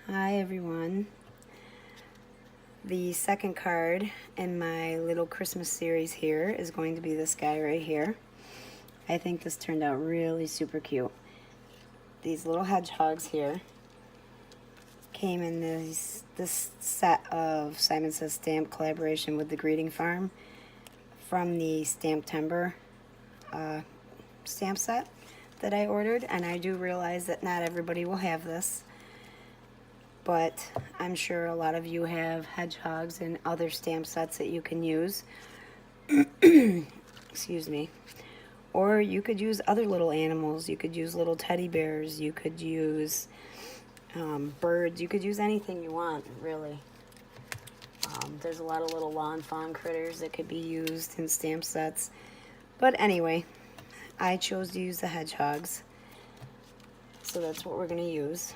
Hi everyone. The second card in my little Christmas series here is going to be this guy right here. I think this turned out really super cute. These little hedgehogs here came in this set of Simon Says Stamp collaboration with the Greeting Farm from the Stamptember stamp set that I ordered, and I do realize that not everybody will have this, but I'm sure a lot of you have hedgehogs and other stamp sets that you can use. Excuse me. Or you could use other little animals. You could use little teddy bears. You could use birds. You could use anything you want, really. There's a lot of little lawn fawn critters that could be used in stamp sets. But anyway, I chose to use the hedgehogs. So that's what we're going to use.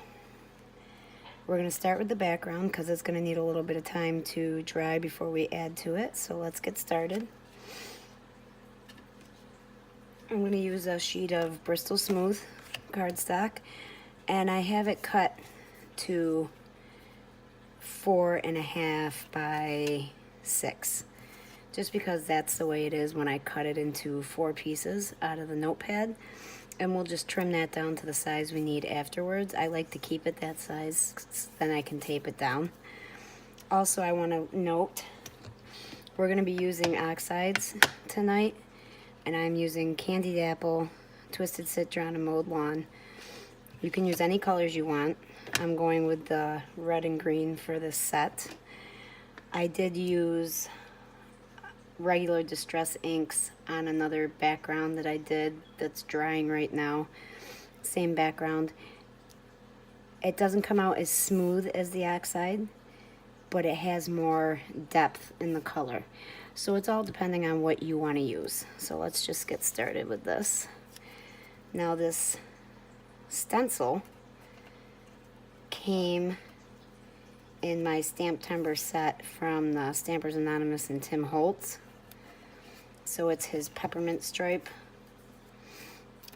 We're going to start with the background because it's going to need a little bit of time to dry before we add to it. So let's get started. I'm going to use a sheet of Bristol Smooth cardstock, and I have it cut to 4.5 by 6, just because that's the way it is when I cut it into 4 pieces out of the notepad. And we'll just trim that down to the size we need afterwards. I like to keep it that size, then I can tape it down. Also, I want to note, we're going to be using oxides tonight, and I'm using Candied Apple, Twisted Citron, and Mowed Lawn. You can use any colors you want. I'm going with the red and green for this set. I did use regular Distress inks on another background that I did that's drying right now. Same background. It doesn't come out as smooth as the oxide, but it has more depth in the color. So it's all depending on what you want to use. So let's just get started with this. Now this stencil came in my Stamptember set from the Stampers Anonymous and Tim Holtz. So it's his peppermint stripe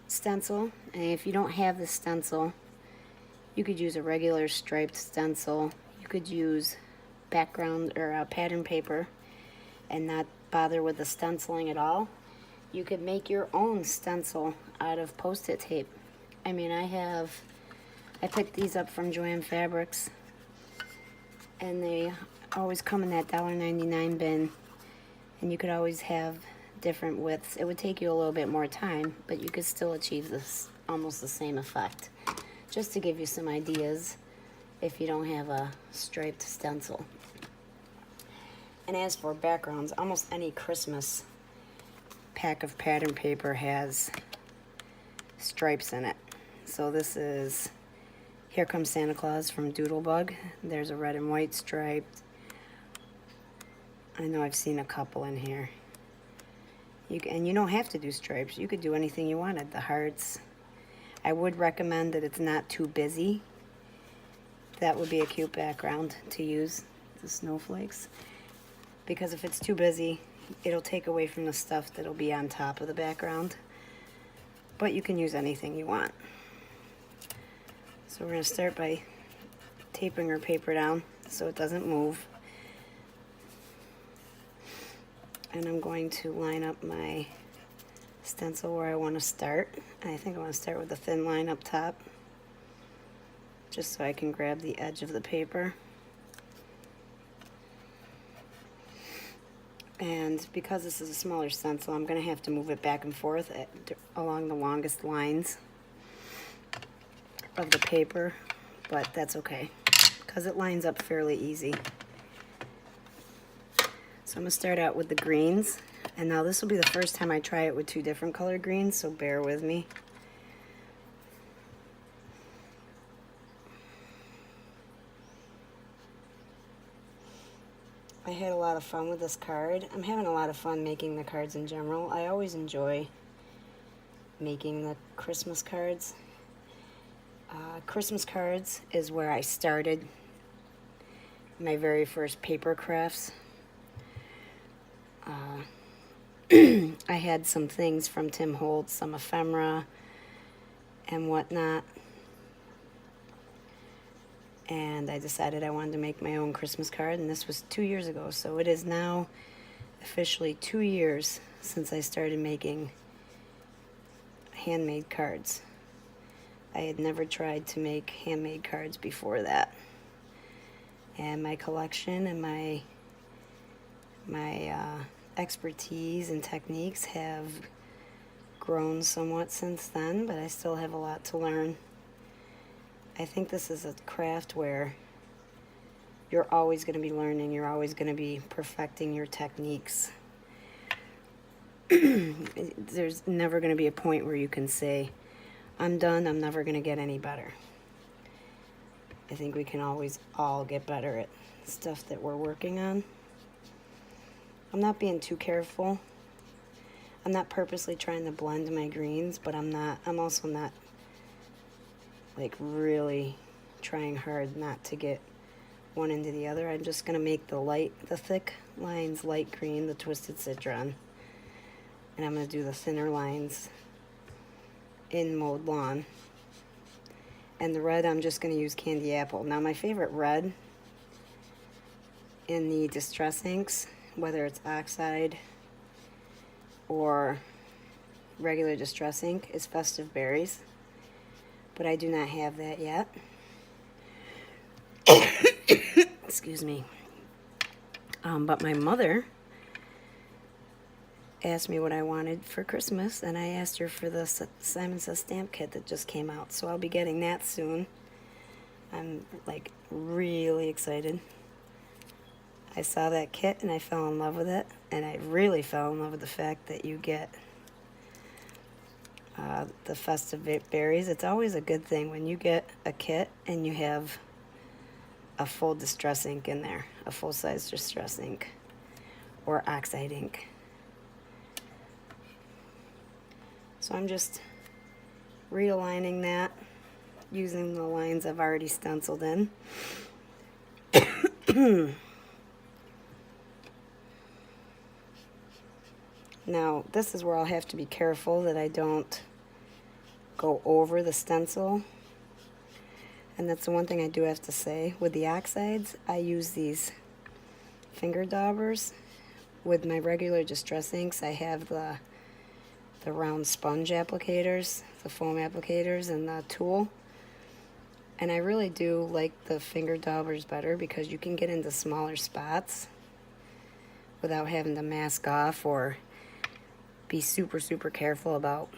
stencil. And if you don't have the stencil, you could use a regular striped stencil. You could use background or pattern paper and not bother with the stenciling at all. You could make your own stencil out of Post-it tape. I mean, I picked these up from Joann Fabrics, and they always come in that $1.99 bin, and you could always have different widths. It would take you a little bit more time, but you could still achieve this almost the same effect. Just to give you some ideas if you don't have a striped stencil. And as for backgrounds, almost any Christmas pack of pattern paper has stripes in it. So this is Here Comes Santa Claus from Doodlebug. There's a red and white striped. I know I've seen a couple in here. And you don't have to do stripes. You could do anything you wanted. The hearts. I would recommend that it's not too busy. That would be a cute background to use, the snowflakes. Because if it's too busy, it'll take away from the stuff that'll be on top of the background. But you can use anything you want. So we're going to start by taping our paper down so it doesn't move. And I'm going to line up my stencil where I want to start. And I think I want to start with a thin line up top, just so I can grab the edge of the paper. And because this is a smaller stencil, I'm going to have to move it back and forth along the longest lines of the paper, but that's okay because it lines up fairly easy. So I'm going to start out with the greens, and now this will be the first time I try it with 2 different color greens, so bear with me. I had a lot of fun with this card. I'm having a lot of fun making the cards in general. I always enjoy making the Christmas cards. Christmas cards is where I started my very first paper crafts. I had some things from Tim Holtz, some ephemera and whatnot. and I decided I wanted to make my own Christmas card, and this was 2 years ago. So it is now officially 2 years since I started making handmade cards. I had never tried to make handmade cards before that. And my collection and my expertise and techniques have grown somewhat since then, but I still have a lot to learn. I think this is a craft where you're always going to be learning, you're always going to be perfecting your techniques. There's never going to be a point where you can say, I'm done, I'm never going to get any better. I think we can always all get better at stuff that we're working on. I'm not being too careful. I'm not purposely trying to blend my greens, but I'm also not like really trying hard not to get one into the other. I'm just going to make the thick lines light green, the twisted citron. And I'm going to do the thinner lines in mowed lawn. And the red, I'm just going to use candy apple. Now my favorite red in the distress inks, whether it's oxide or regular distress ink, is Festive Berries. But I do not have that yet. Excuse me. But my mother asked me what I wanted for Christmas, and I asked her for the Simon Says stamp kit that just came out, so I'll be getting that soon. I'm like really excited. I saw that kit and I fell in love with it, and I really fell in love with the fact that you get the Festive Berries. It's always a good thing when you get a kit and you have a full distress ink in there, a full-size distress ink or oxide ink. So I'm just realigning that using the lines I've already stenciled in. Now, this is where I'll have to be careful that I don't go over the stencil. And that's the one thing I do have to say. With the oxides, I use these finger daubers. With my regular distress inks, I have the round sponge applicators, the foam applicators, and the tool. And I really do like the finger daubers better because you can get into smaller spots without having to mask off or be super, super careful about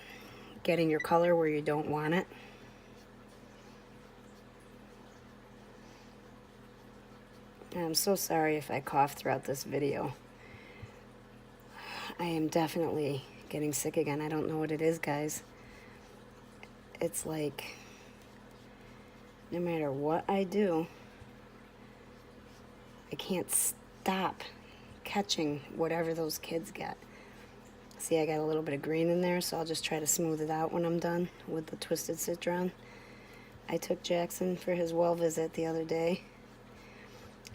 getting your color where you don't want it. And I'm so sorry if I cough throughout this video. I am definitely getting sick again. I don't know what it is, guys. It's like no matter what I do, I can't stop catching whatever those kids get. See, I got a little bit of green in there, so I'll just try to smooth it out when I'm done with the twisted citron. I took Jackson for his well visit the other day,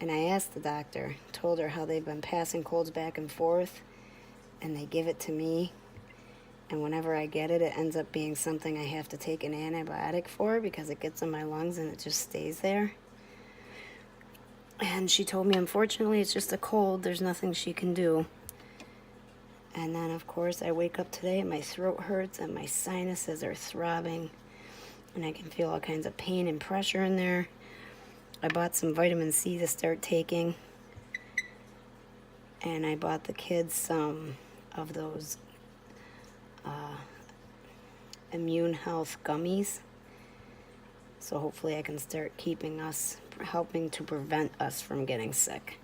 and I asked the doctor, told her how they've been passing colds back and forth, and they give it to me. And whenever I get it, it ends up being something I have to take an antibiotic for because it gets in my lungs and it just stays there. And she told me, unfortunately, it's just a cold. There's nothing she can do. And then, of course, I wake up today and my throat hurts and my sinuses are throbbing. And I can feel all kinds of pain and pressure in there. I bought some vitamin C to start taking. And I bought the kids some of those immune health gummies. So hopefully I can start helping to prevent us from getting sick.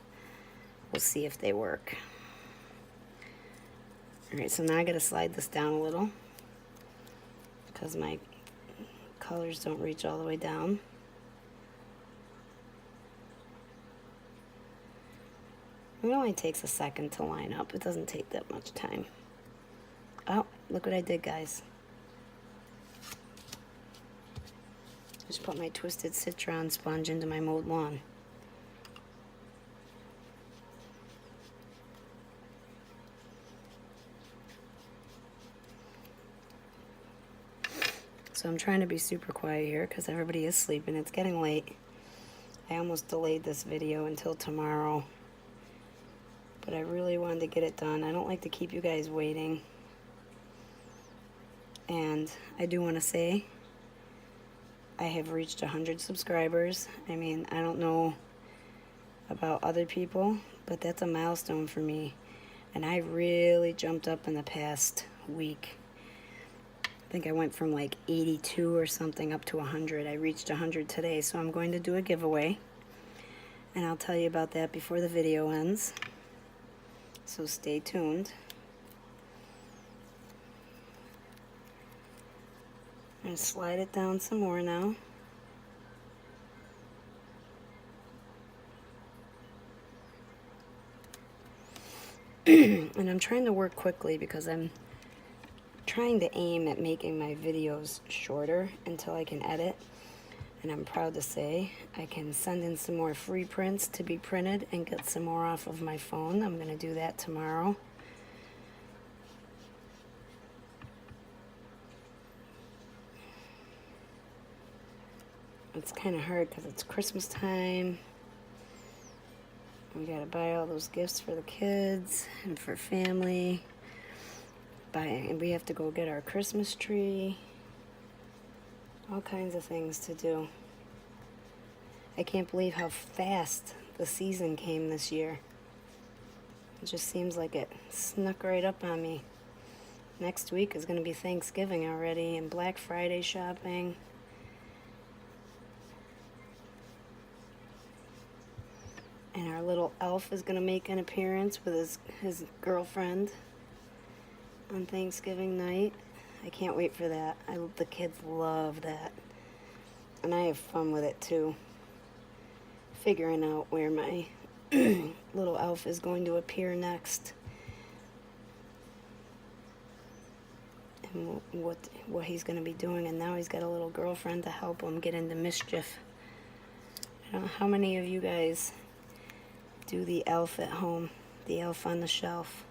We'll see if they work. Alright, so now I gotta slide this down a little because my colors don't reach all the way down. It only takes a second to line up. It doesn't take that much time. Oh, look what I did, guys. Just put my twisted citron sponge into my mowed lawn. So I'm trying to be super quiet here because everybody is sleeping. It's getting late. I almost delayed this video until tomorrow, but I really wanted to get it done. I don't like to keep you guys waiting. And I do want to say I have reached 100 subscribers. I mean, I don't know about other people, but that's a milestone for me. And I really jumped up in the past week. I think I went from like 82 or something up to 100. I reached 100 today, so I'm going to do a giveaway. And I'll tell you about that before the video ends. So stay tuned. I'm going to slide it down some more now. And I'm trying to work quickly because I'm trying to aim at making my videos shorter until I can edit. And I'm proud to say I can send in some more free prints to be printed and get some more off of my phone. I'm going to do that tomorrow. It's kind of hard because it's Christmas time. We got to buy all those gifts for the kids and for family. And we have to go get our Christmas tree. All kinds of things to do. I can't believe how fast the season came this year. It just seems like it snuck right up on me. Next week is going to be Thanksgiving already and Black Friday shopping. And our little elf is going to make an appearance with his girlfriend on Thanksgiving night. I can't wait for that. The kids love that. And I have fun with it too. Figuring out where my little elf is going to appear next. And what he's going to be doing. And now he's got a little girlfriend to help him get into mischief. I don't know how many of you guys do the elf at home. The elf on the shelf.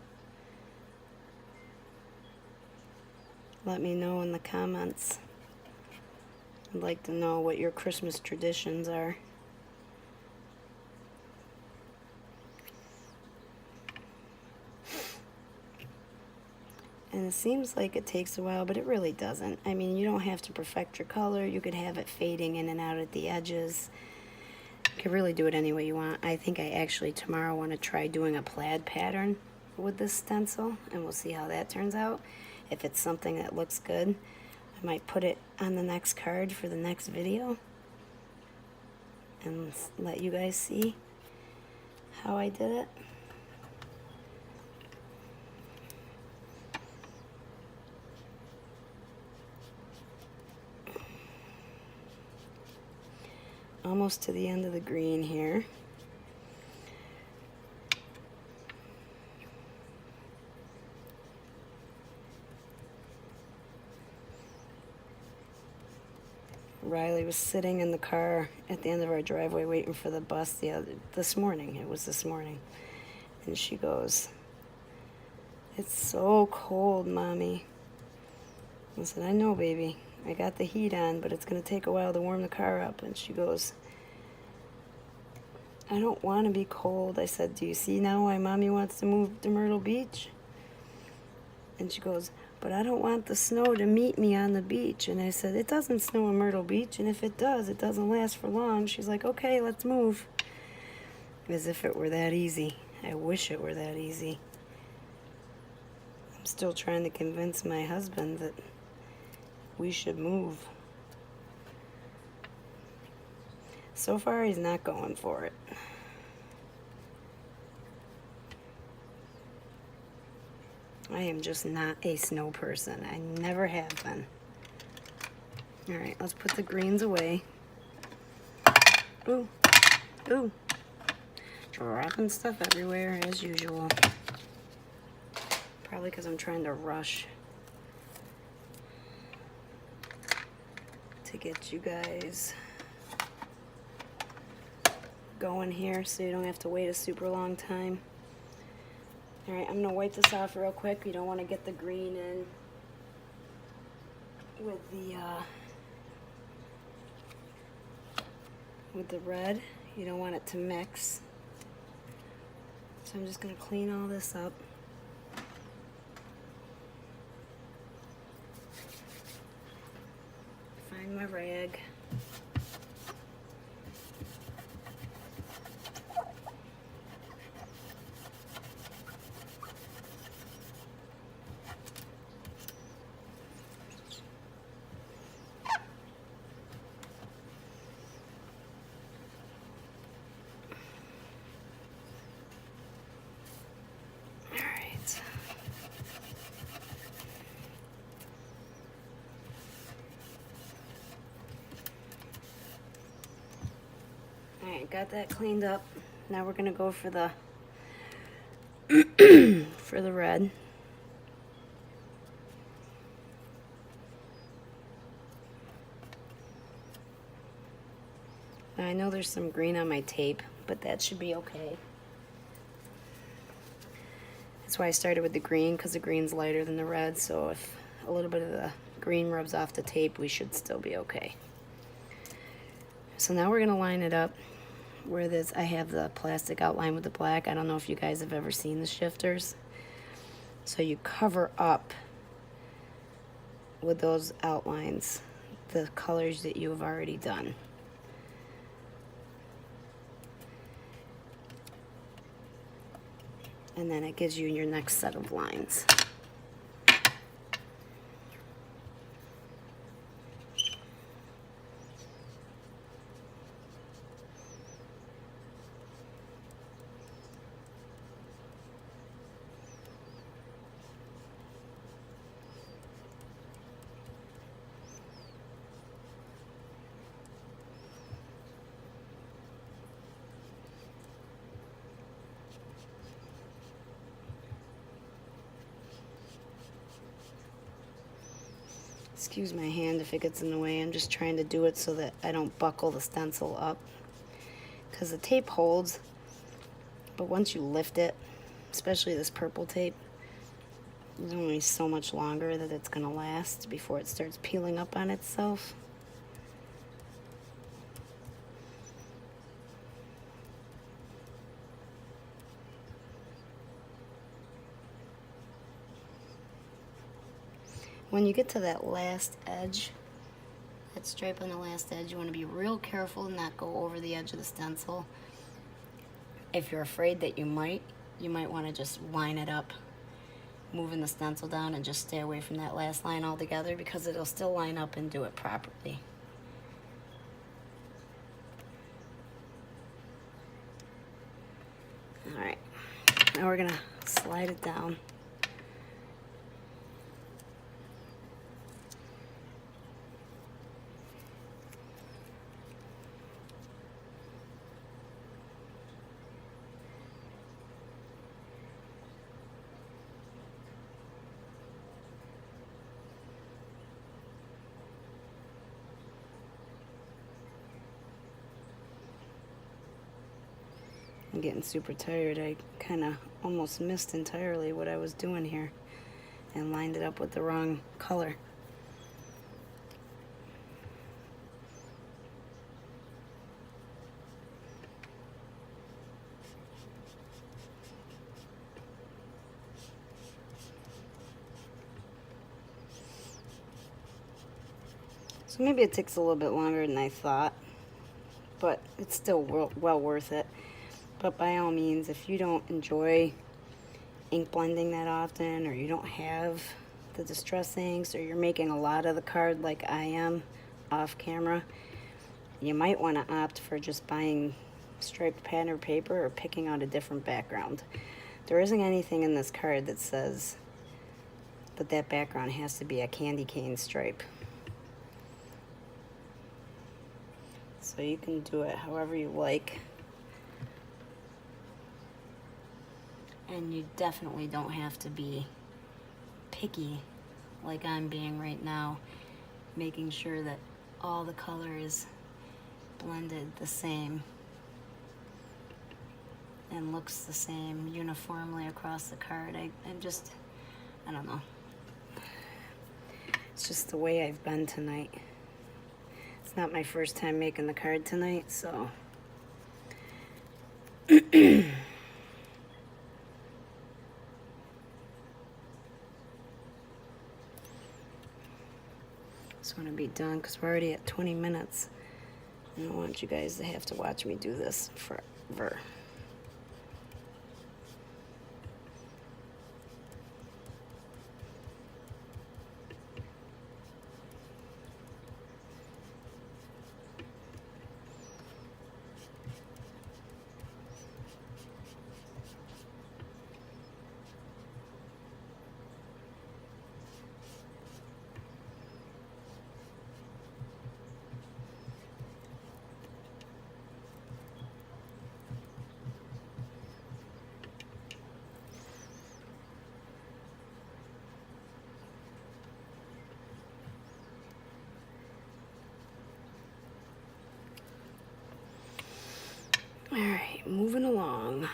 Let me know in the comments. I'd like to know what your Christmas traditions are. And it seems like it takes a while, but it really doesn't. I mean, you don't have to perfect your color. You could have it fading in and out at the edges. You can really do it any way you want. I think I actually tomorrow want to try doing a plaid pattern with this stencil, and we'll see how that turns out. If it's something that looks good, I might put it on the next card for the next video and let you guys see how I did it. Almost to the end of the green here. Riley was sitting in the car at the end of our driveway waiting for the bus this morning. It was this morning. And she goes, "It's so cold, Mommy." I said, "I know, baby. I got the heat on, but it's going to take a while to warm the car up." And she goes, "I don't want to be cold." I said, "Do you see now why Mommy wants to move to Myrtle Beach?" And she goes, "But I don't want the snow to meet me on the beach." And I said, "It doesn't snow in Myrtle Beach, and if it does, it doesn't last for long." She's like, "Okay, let's move." As if it were that easy. I wish it were that easy. I'm still trying to convince my husband that we should move. So far, he's not going for it. I am just not a snow person. I never have been. Alright, let's put the greens away. Ooh. Ooh. Dropping stuff everywhere as usual. Probably because I'm trying to rush to get you guys going here so you don't have to wait a super long time. Alright, I'm going to wipe this off real quick. You don't want to get the green in with the red. You don't want it to mix. So I'm just going to clean all this up. Find my rag. Alright, got that cleaned up. Now we're gonna go for the for the red. Now I know there's some green on my tape, but that should be okay. That's why I started with the green, because the green's lighter than the red, so if a little bit of the green rubs off the tape, we should still be okay. So now we're gonna line it up where this, I have the plastic outline with the black. I don't know if you guys have ever seen the shifters. So you cover up with those outlines the colors that you have already done. And then it gives you your next set of lines. Excuse my hand if it gets in the way. I'm just trying to do it so that I don't buckle the stencil up, because the tape holds, but once you lift it, especially this purple tape, there's only so much longer that it's gonna last before it starts peeling up on itself. When you get to that last edge, that stripe on the last edge, you want to be real careful and not go over the edge of the stencil. If you're afraid that you might want to just line it up, moving the stencil down, and just stay away from that last line altogether, because it'll still line up and do it properly. Alright, now we're going to slide it down. I'm getting super tired. I kind of almost missed entirely what I was doing here and lined it up with the wrong color. So maybe it takes a little bit longer than I thought, but it's still well worth it. But by all means, if you don't enjoy ink blending that often, or you don't have the distress inks, or you're making a lot of the card like I am off camera, you might want to opt for just buying striped pattern paper or picking out a different background. There isn't anything in this card that says that that background has to be a candy cane stripe. So you can do it however you like. And you definitely don't have to be picky like I'm being right now, making sure that all the color is blended the same and looks the same uniformly across the card. I don't know. It's just the way I've been tonight. It's not my first time making the card tonight, so. Just want to be done because we're already at 20 minutes. I don't want you guys to have to watch me do this forever. All right, moving along.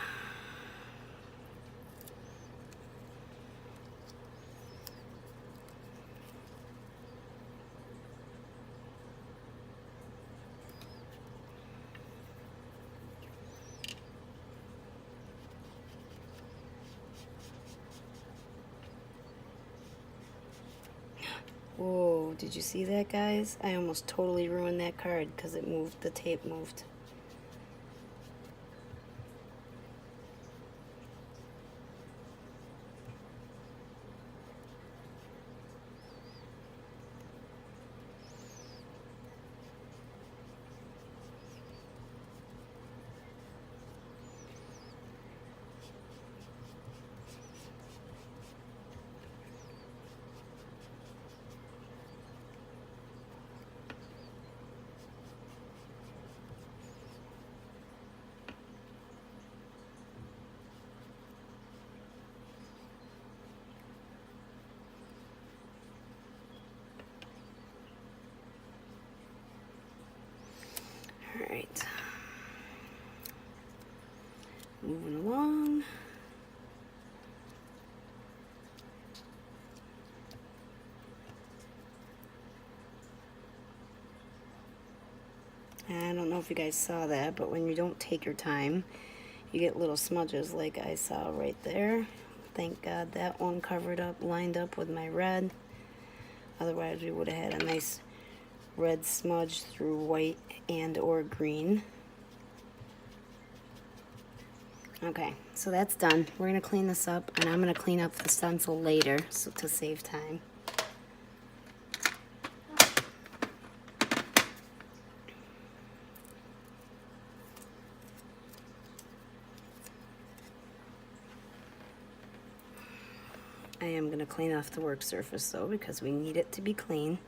Whoa, did you see that, guys? I almost totally ruined that card because it moved, the tape moved. All right, moving along. I don't know if you guys saw that, but when you don't take your time, you get little smudges like I saw right there. Thank God that one covered up, lined up with my red. Otherwise, we would have had a nice red smudge through white and or green. Okay, so that's done. We're gonna clean this up, and I'm gonna clean up the stencil later so to save time. I am gonna clean off the work surface though because we need it to be clean.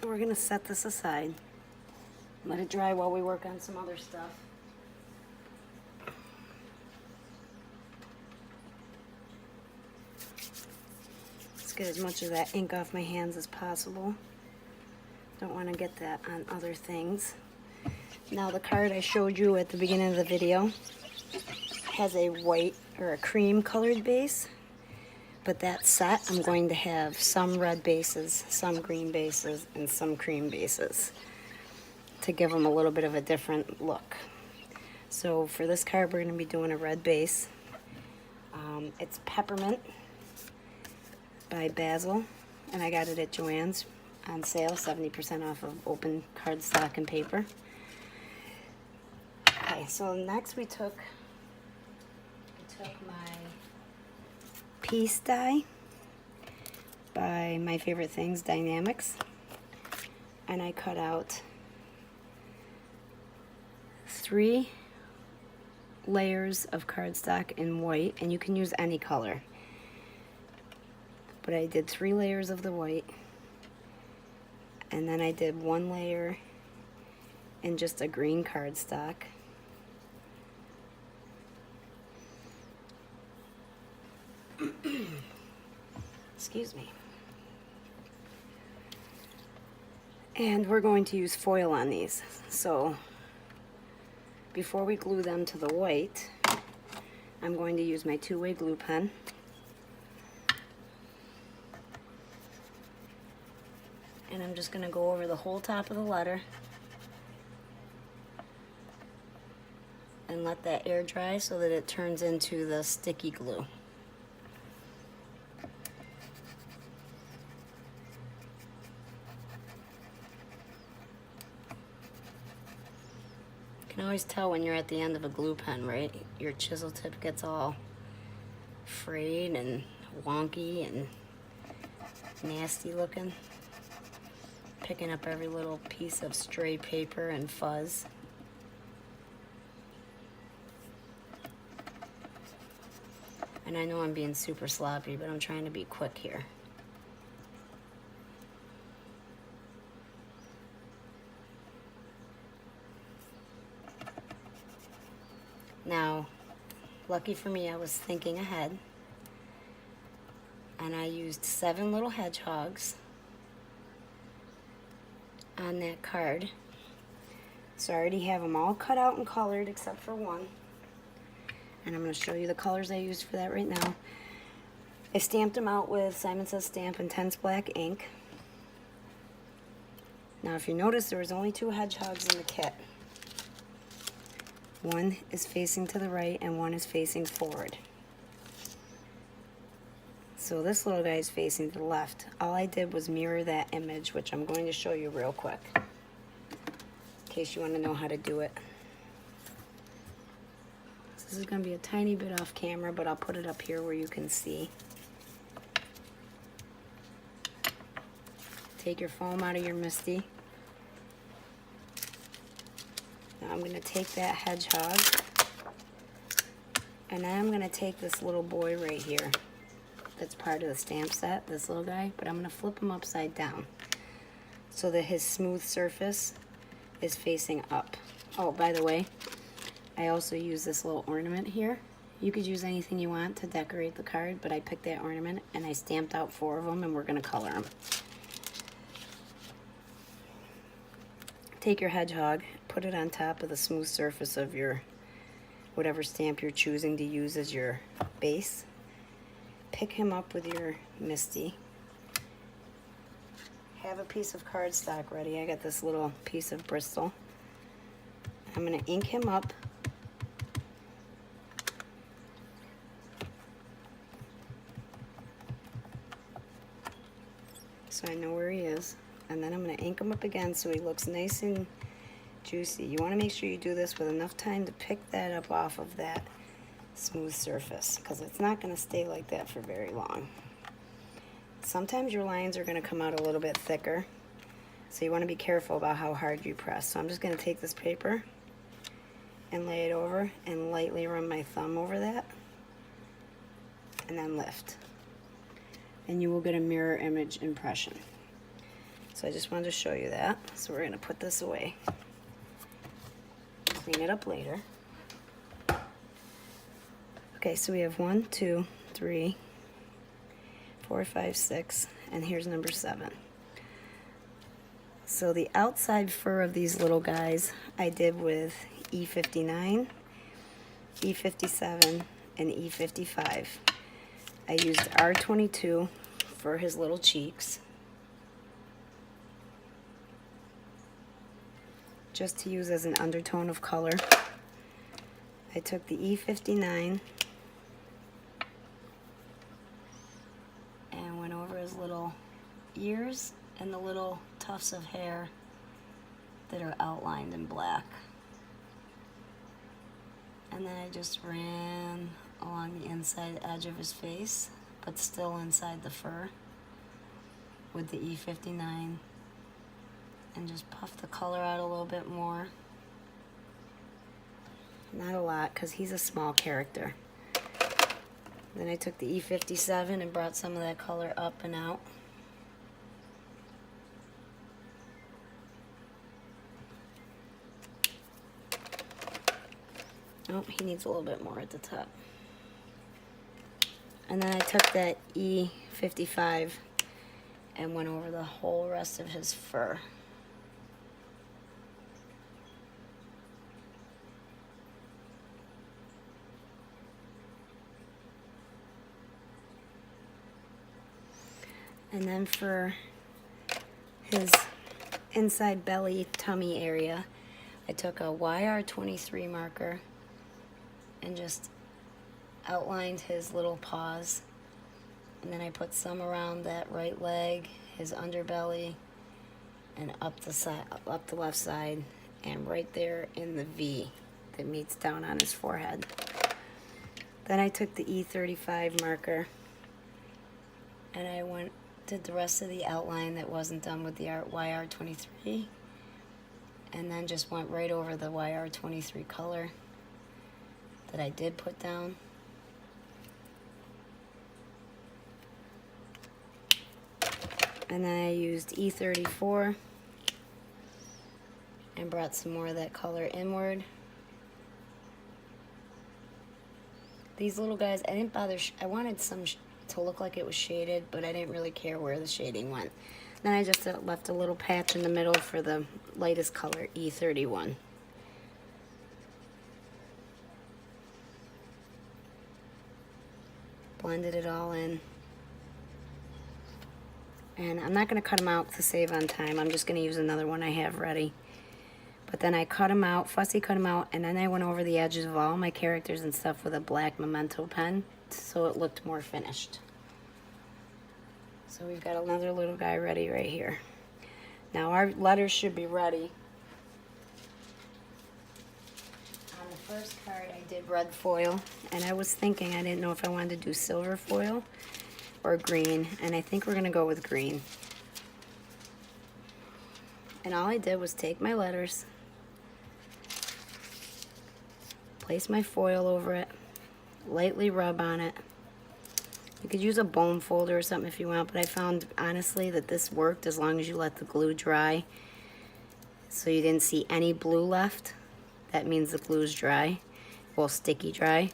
We're going to set this aside, let it dry while we work on some other stuff. Let's get as much of that ink off my hands as possible. Don't want to get that on other things. Now the card I showed you at the beginning of the video has a white or a cream colored base. But that set, I'm going to have some red bases, some green bases, and some cream bases to give them a little bit of a different look. So for this card, we're going to be doing a red base. It's Peppermint by Basil, and I got it at Joann's on sale, 70% off of open cardstock and paper. Okay, so next we took my Peace die by My Favorite Things Dynamics, and I cut out 3 layers of cardstock in white, and you can use any color, but I did 3 layers of the white, and then I did 1 layer in just a green cardstock. Excuse me. And we're going to use foil on these. So before we glue them to the white, I'm going to use my 2-way glue pen. and I'm just going to go over the whole top of the letter and let that air dry so that it turns into the sticky glue. You can always tell when you're at the end of a glue pen, right? Your chisel tip gets all frayed and wonky and nasty looking, picking up every little piece of stray paper and fuzz. And I know I'm being super sloppy, but I'm trying to be quick here. Now, lucky for me, I was thinking ahead, and I used 7 little hedgehogs on that card. So I already have them all cut out and colored except for one. And I'm going to show you the colors I used for that right now. I stamped them out with Simon Says Stamp Intense Black ink. Now if you notice, there was only 2 hedgehogs in the kit. One is facing to the right and one is facing forward. So this little guy is facing to the left. All I did was mirror that image, which I'm going to show you real quick, in case you want to know how to do it. This is going to be a tiny bit off camera, but I'll put it up here where you can see. Take your foam out of your Misty. Now I'm going to take that hedgehog, and then I'm going to take this little boy right here that's part of the stamp set, this little guy, but I'm going to flip him upside down so that his smooth surface is facing up. Oh, by the way, I also use this little ornament here. You could use anything you want to decorate the card, but I picked that ornament and I stamped out 4 of them, and we're going to color them. Take your hedgehog, put it on top of the smooth surface of your whatever stamp you're choosing to use as your base. Pick him up with your Misty. Have a piece of cardstock ready. I got this little piece of Bristol. I'm going to ink him up. So I know where he is. And then I'm going to ink him up again so he looks nice and juicy. You want to make sure you do this with enough time to pick that up off of that smooth surface, because it's not going to stay like that for very long. Sometimes your lines are going to come out a little bit thicker, so you want to be careful about how hard you press. So I'm just going to take this paper and lay it over and lightly run my thumb over that, and then lift. And you will get a mirror image impression. So I just wanted to show you that. So we're going to put this away. Clean it up later. Okay, so we have 1, 2, 3, 4, 5, 6, and here's number 7. So the outside fur of these little guys I did with E59, E57, and E55. I used R22 for his little cheeks, just to use as an undertone of color. I took the E59 and went over his little ears and the little tufts of hair that are outlined in black. And then I just ran along the inside edge of his face, but still inside the fur, with the E59, and just puff the color out a little bit more. Not a lot, because he's a small character. Then I took the E57 and brought some of that color up and out. Oh, he needs a little bit more at the top. And then I took that E55 and went over the whole rest of his fur. And then for his inside belly tummy area, I took a YR23 marker and just outlined his little paws. And then I put some around that right leg, his underbelly, and up the side, up the left side, and right there in the V that meets down on his forehead. Then I took the E35 marker and I did the rest of the outline that wasn't done with the YR23, and then just went right over the YR23 color that I did put down. And then I used E34 and brought some more of that color inward. These little guys, I didn't bother, I wanted some to look like it was shaded, but I didn't really care where the shading went. Then I just left a little patch in the middle for the lightest color, E31. Blended it all in. And I'm not going to cut them out to save on time. I'm just going to use another one I have ready. But then I cut them out, fussy cut them out, and then I went over the edges of all my characters and stuff with a black Memento pen so it looked more finished. So we've got another little guy ready right here. Now our letters should be ready. On the first card I did red foil, and I was thinking, I didn't know if I wanted to do silver foil or green, and I think we're going to go with green. And all I did was take my letters, place my foil over it, lightly rub on it. You could use a bone folder or something if you want, but I found honestly that this worked as long as you let the glue dry. So you didn't see any blue left. That means the glue's dry, well, sticky dry.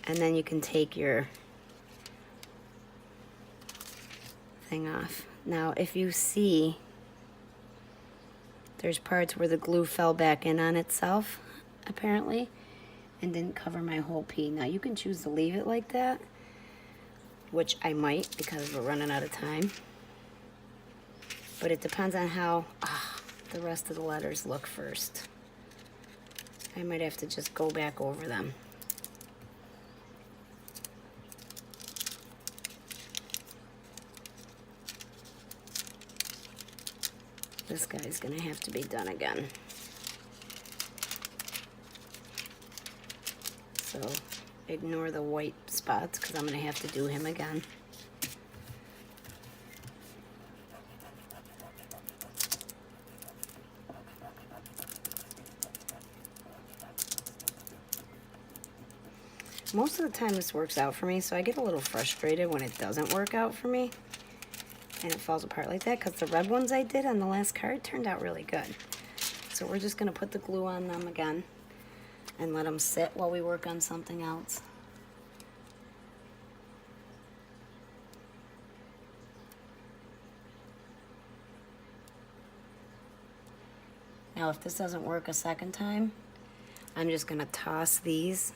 And then you can take your thing off. Now if you see, there's parts where the glue fell back in on itself, apparently, and didn't cover my whole P. Now you can choose to leave it like that, which I might because we're running out of time. But it depends on how the rest of the letters look first. I might have to just go back over them. This guy's gonna have to be done again. So ignore the white spots because I'm gonna have to do him again. Most of the time this works out for me, so I get a little frustrated when it doesn't work out for me and it falls apart like that, because the red ones I did on the last card turned out really good. So we're just going to put the glue on them again and let them sit while we work on something else. Now if this doesn't work a second time, I'm just going to toss these,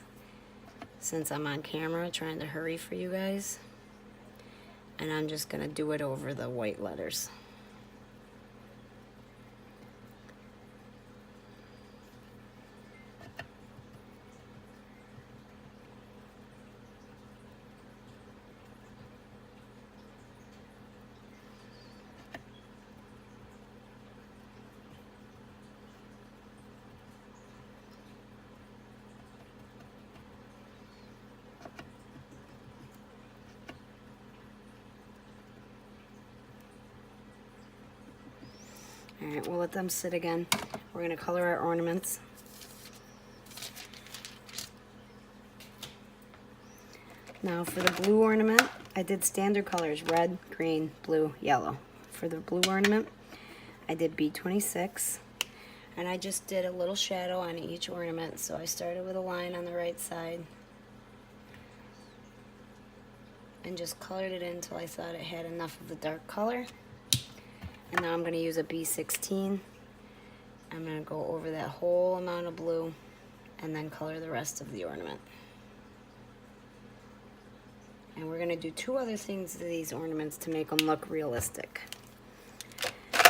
since I'm on camera trying to hurry for you guys, and I'm just going to do it over the white letters. Alright, we'll let them sit again. We're going to color our ornaments. Now for the blue ornament, I did standard colors, red, green, blue, yellow. For the blue ornament, I did B26, and I just did a little shadow on each ornament. So I started with a line on the right side and just colored it in until I thought it had enough of the dark color. And now I'm going to use a B16. I'm going to go over that whole amount of blue and then color the rest of the ornament. And we're going to do two other things to these ornaments to make them look realistic.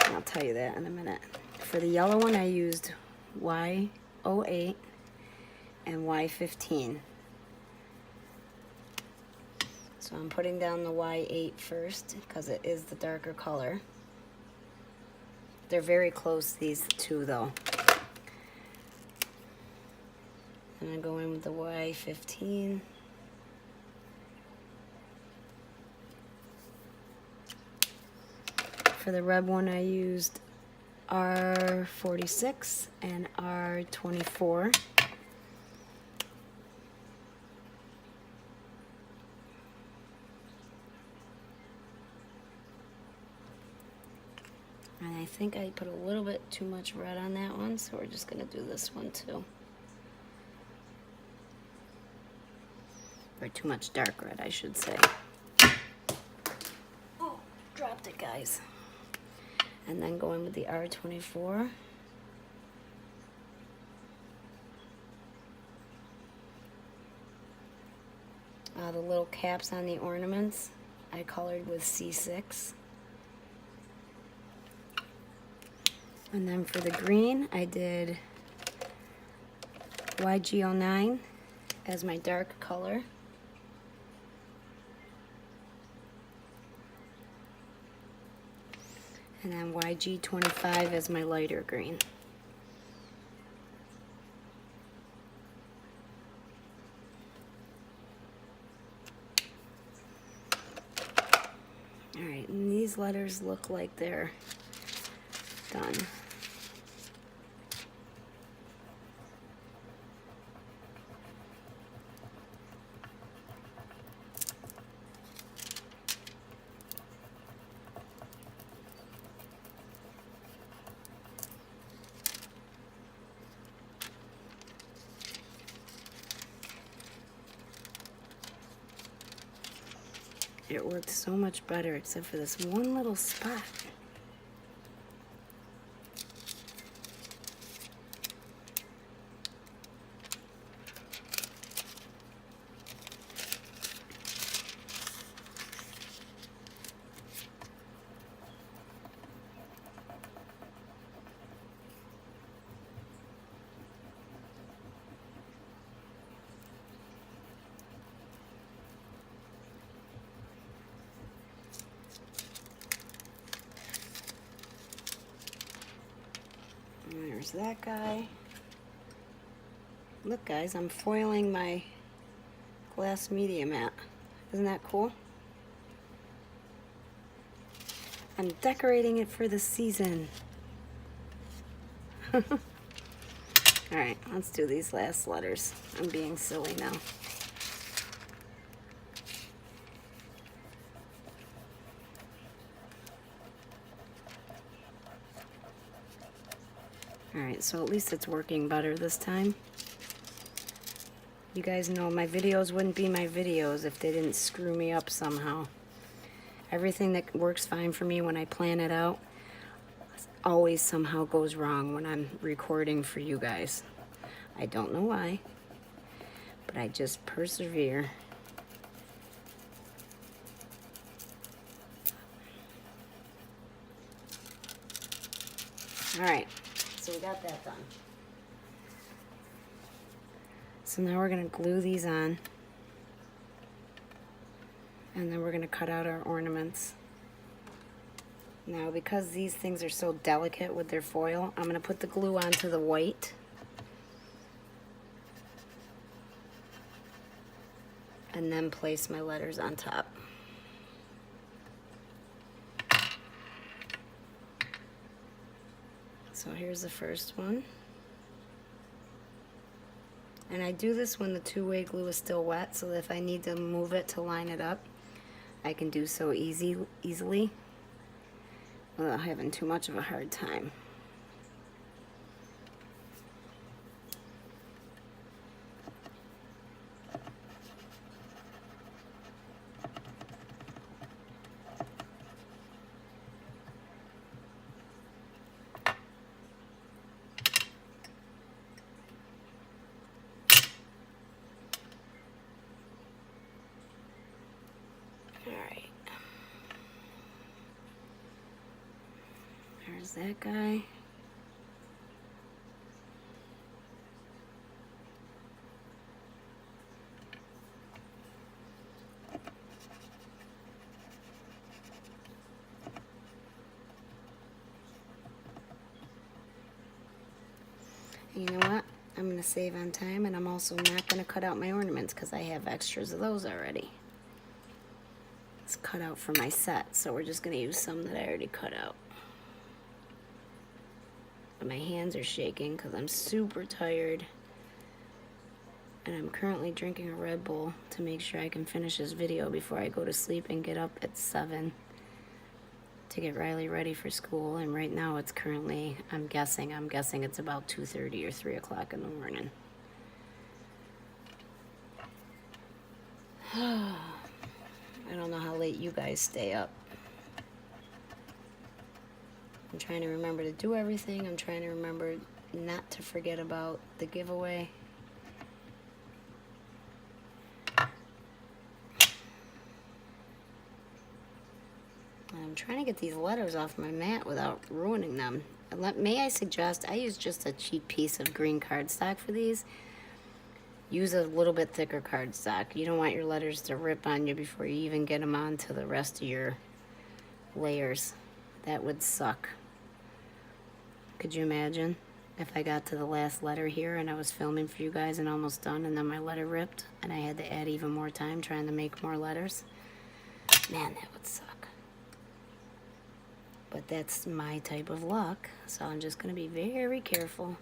I'll tell you that in a minute. For the yellow one, I used Y08 and Y15. So I'm putting down the Y8 first because it is the darker color. They're very close, these two, though. And I go in with the Y15. For the red one, I used R46 and R24. And I think I put a little bit too much red on that one, so we're just going to do this one too. Or too much dark red, I should say. Oh, dropped it, guys. And then go in with the R24. The little caps on the ornaments, I colored with C6. And then for the green, I did YG09 as my dark color. And then YG25 as my lighter green. Alright, and these letters look like they're done. It worked so much better except for this one little spot. There's that guy. Look, guys, I'm foiling my glass media mat. Isn't that cool? I'm decorating it for the season. Alright, let's do these last letters. I'm being silly now. Alright, so at least it's working better this time. You guys know my videos wouldn't be my videos if they didn't screw me up somehow. Everything that works fine for me when I plan it out always somehow goes wrong when I'm recording for you guys. I don't know why, but I just persevere. Alright, so we got that done. So now we're going to glue these on, and then we're going to cut out our ornaments. Now, because these things are so delicate with their foil, I'm going to put the glue onto the white. And then place my letters on top. So here's the first one. And I do this when the two-way glue is still wet, so that if I need to move it to line it up, I can do so easily without having too much of a hard time. There's that guy. You know what? I'm going to save on time, and I'm also not going to cut out my ornaments because I have extras of those already. It's cut out for my set, so we're just going to use some that I already cut out. But my hands are shaking because I'm super tired, and I'm currently drinking a Red Bull to make sure I can finish this video before I go to sleep and get up at 7 to get Riley ready for school. And right now it's currently, I'm guessing it's about 2:30 or 3 o'clock in the morning. I don't know how late you guys stay up. I'm trying to remember to do everything. I'm trying to remember not to forget about the giveaway. I'm trying to get these letters off my mat without ruining them. May I suggest, I use just a cheap piece of green cardstock for these. Use a little bit thicker cardstock. You don't want your letters to rip on you before you even get them onto the rest of your layers. That would suck. Could you imagine if I got to the last letter here and I was filming for you guys and almost done, and then my letter ripped and I had to add even more time trying to make more letters? Man, that would suck. But that's my type of luck, so I'm just going to be very careful.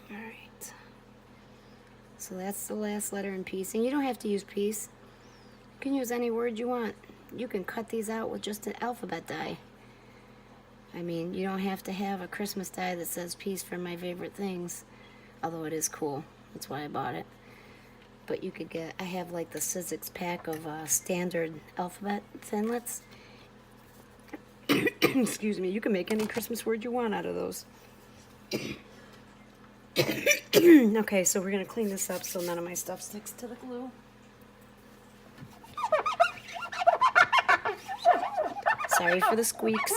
All right. So that's the last letter in peace. And you don't have to use peace. You can use any word you want. You can cut these out with just an alphabet die. I mean, you don't have to have a Christmas die that says peace for my favorite things. Although it is cool. That's why I bought it. But you could get, I have like the Sizzix pack of standard alphabet thinlits. Excuse me. You can make any Christmas word you want out of those. Okay, so we're going to clean this up so none of my stuff sticks to the glue. Sorry for the squeaks.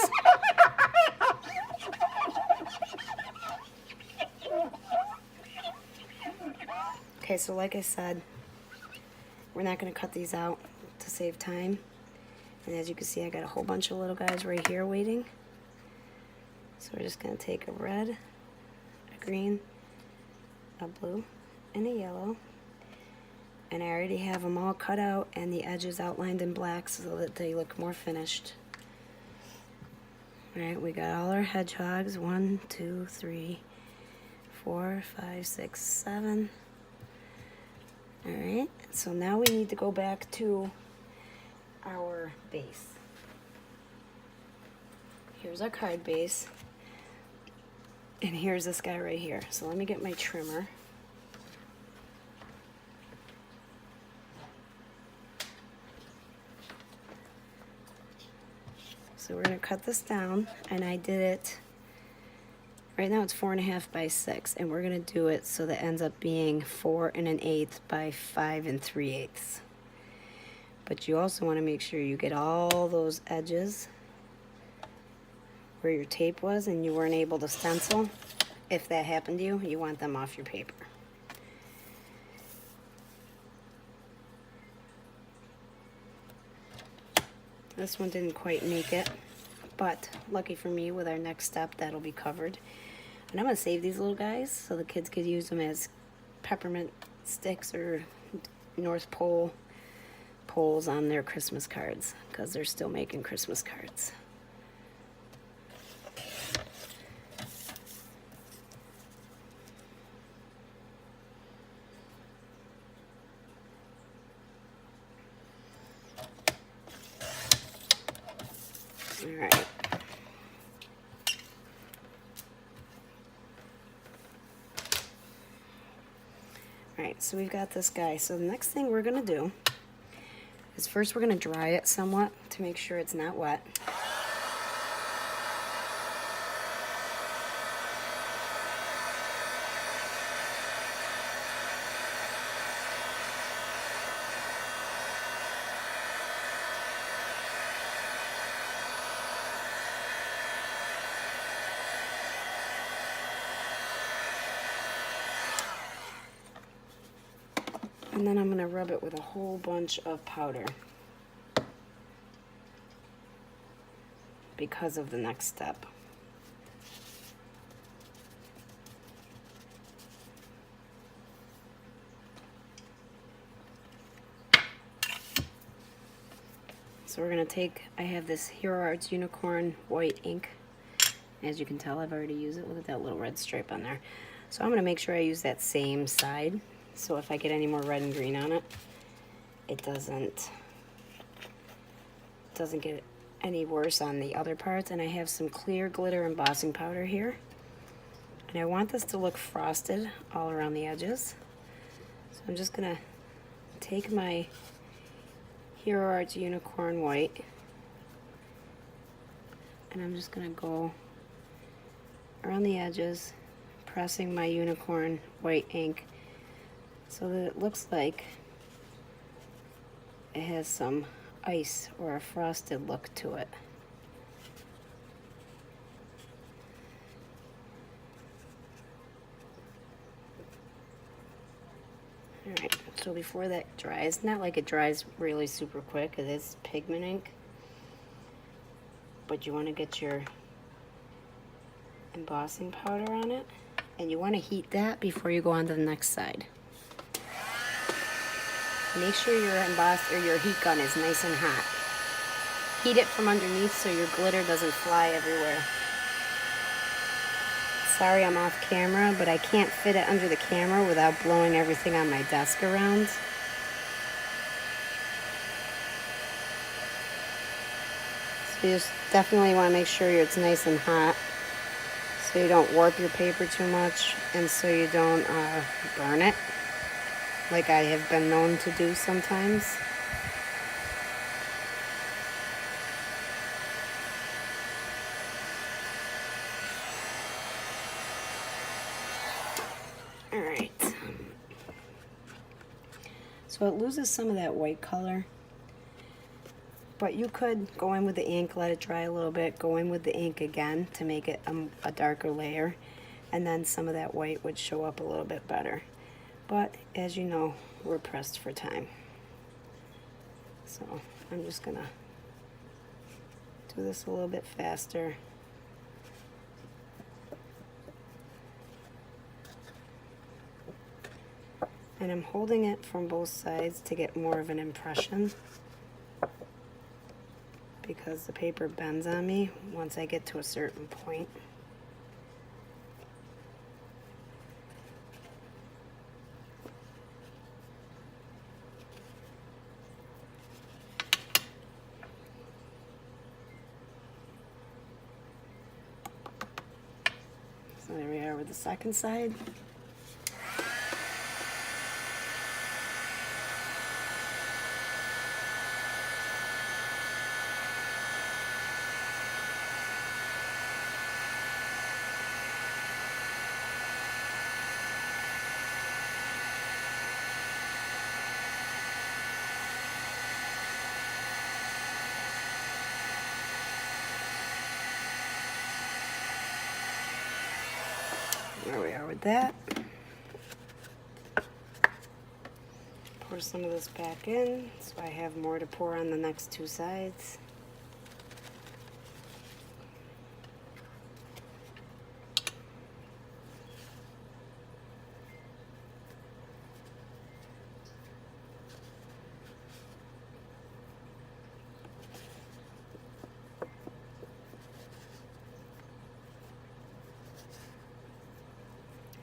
Okay, so like I said, we're not going to cut these out to save time. And as you can see, I got a whole bunch of little guys right here waiting. So we're just going to take a red, a green, a blue, and a yellow. And I already have them all cut out and the edges outlined in black so that they look more finished. Alright, we got all our hedgehogs. 1, 2, 3, 4, 5, 6, 7. Alright, so now we need to go back to our base. Here's our card base. And here's this guy right here. So let me get my trimmer. So we're going to cut this down, and I did it, right now it's 4.5 by 6, and we're going to do it so that it ends up being 4 1/8 by 5 3/8. But you also want to make sure you get all those edges where your tape was and you weren't able to stencil. If that happened to you, you want them off your paper. This one didn't quite make it, but lucky for me, with our next step, that'll be covered. And I'm going to save these little guys so the kids could use them as peppermint sticks or North Pole poles on their Christmas cards, because they're still making Christmas cards. Alright. Alright, so we've got this guy. So the next thing we're going to do is first we're going to dry it somewhat to make sure it's not wet. And then I'm going to rub it with a whole bunch of powder because of the next step. So we're going to take, I have this Hero Arts Unicorn white ink. As you can tell, I've already used it. Look at that little red stripe on there. So I'm going to make sure I use that same side. So if I get any more red and green on it, it doesn't get any worse on the other parts. And I have some clear glitter embossing powder here. And I want this to look frosted all around the edges. So I'm just going to take my Hero Arts Unicorn White, and I'm just going to go around the edges, pressing my unicorn white ink so that it looks like it has some ice or a frosted look to it. Alright, so before that dries, not like it dries really super quick, it is pigment ink, but you want to get your embossing powder on it, and you want to heat that before you go on to the next side. Make sure your your heat gun is nice and hot. Heat it from underneath so your glitter doesn't fly everywhere. Sorry I'm off camera, but I can't fit it under the camera without blowing everything on my desk around. So you just definitely want to make sure it's nice and hot so you don't warp your paper too much and so you don't burn it, like I have been known to do sometimes. Alright. So it loses some of that white color, but you could go in with the ink, let it dry a little bit, go in with the ink again to make it a darker layer, and then some of that white would show up a little bit better. But as you know, we're pressed for time. So I'm just gonna do this a little bit faster. And I'm holding it from both sides to get more of an impression, because the paper bends on me once I get to a certain point. So there we are with the second side. There we are with that. Pour some of this back in so I have more to pour on the next two sides.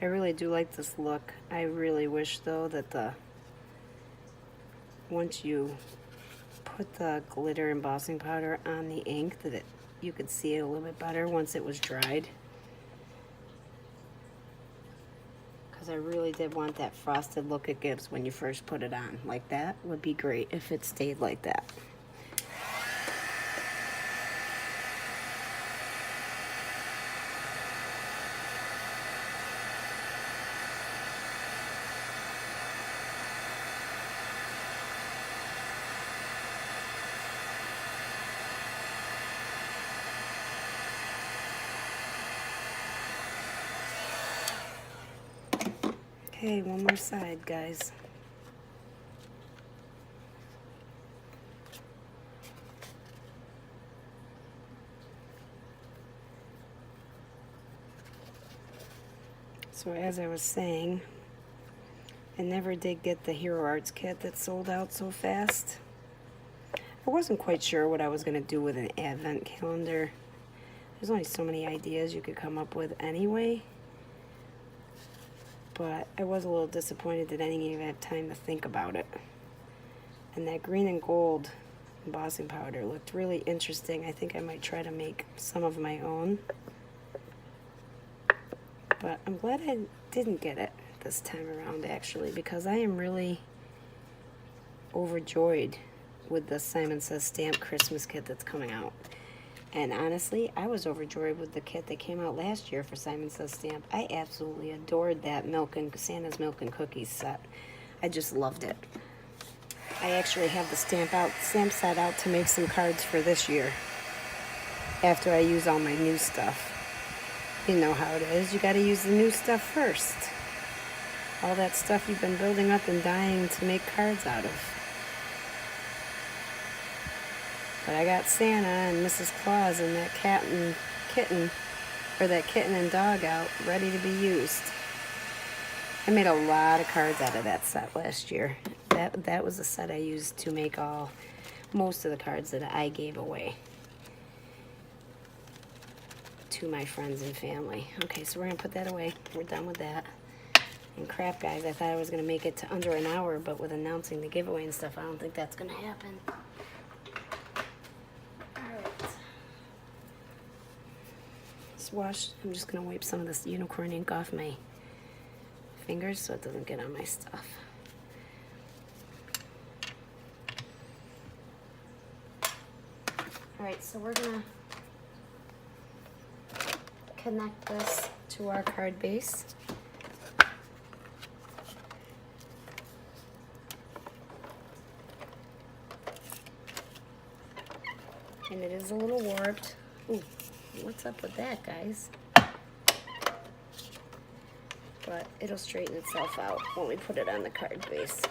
I really do like this look. I really wish though that once you put the glitter embossing powder on the ink that you could see it a little bit better once it was dried. Because because I really did want that frosted look it gives when you first put it on. Like that would be great if it stayed like that. Okay, one more side, guys. So as I was saying, I never did get the Hero Arts kit that sold out so fast. I wasn't quite sure what I was going to do with an advent calendar. There's only so many ideas you could come up with anyway. But I was a little disappointed that I didn't even have time to think about it. And that green and gold embossing powder looked really interesting. I think I might try to make some of my own. But I'm glad I didn't get it this time around, actually, because I am really overjoyed with the Simon Says Stamp Christmas kit that's coming out. And honestly, I was overjoyed with the kit that came out last year for Simon Says Stamp. I absolutely adored that Santa's Milk and Cookies set. I just loved it. I actually have the stamp set out to make some cards for this year after I use all my new stuff. You know how it is. You got to use the new stuff first. All that stuff you've been building up and dying to make cards out of. But I got Santa and Mrs. Claus and that kitten and dog out, ready to be used. I made a lot of cards out of that set last year. That was the set I used to make most of the cards that I gave away to my friends and family. Okay, so we're gonna put that away. We're done with that. And crap, guys, I thought I was gonna make it to under an hour, but with announcing the giveaway and stuff, I don't think that's gonna happen. Wash. I'm just going to wipe some of this unicorn ink off my fingers so it doesn't get on my stuff. Alright, so we're going to connect this to our card base. And it is a little warped. Ooh. What's up with that, guys? But it'll straighten itself out when we put it on the card base.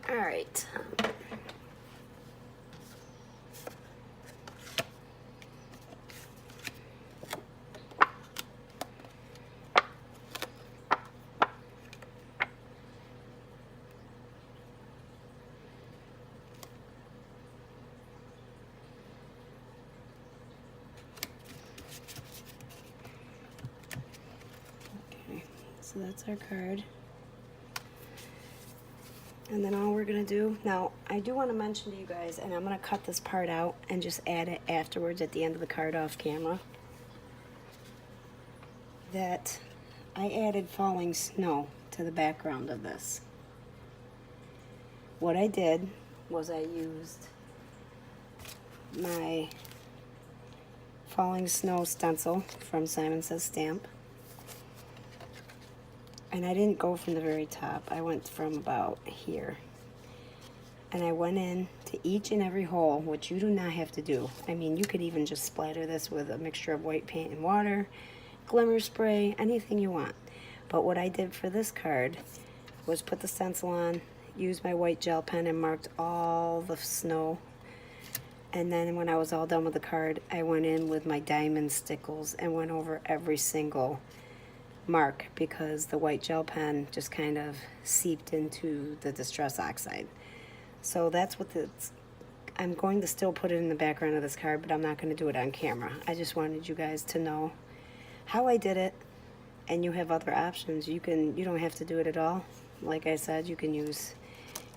All right. So that's our card. And then all we're gonna do, now I do wanna mention to you guys, and I'm gonna cut this part out and just add it afterwards at the end of the card off camera, that I added falling snow to the background of this. What I did was I used my falling snow stencil from Simon Says Stamp. And I didn't go from the very top. I went from about here. And I went in to each and every hole, which you do not have to do. I mean, you could even just splatter this with a mixture of white paint and water, glimmer spray, anything you want. But what I did for this card was put the stencil on, used my white gel pen and marked all the snow. And then when I was all done with the card, I went in with my diamond stickles and went over every single mark because the white gel pen just kind of seeped into the Distress Oxide. So that's what I'm going to still put it in the background of this card, but I'm not going to do it on camera. I just wanted you guys to know how I did it, and you have other options. You don't have to do it at all. Like I said, you can use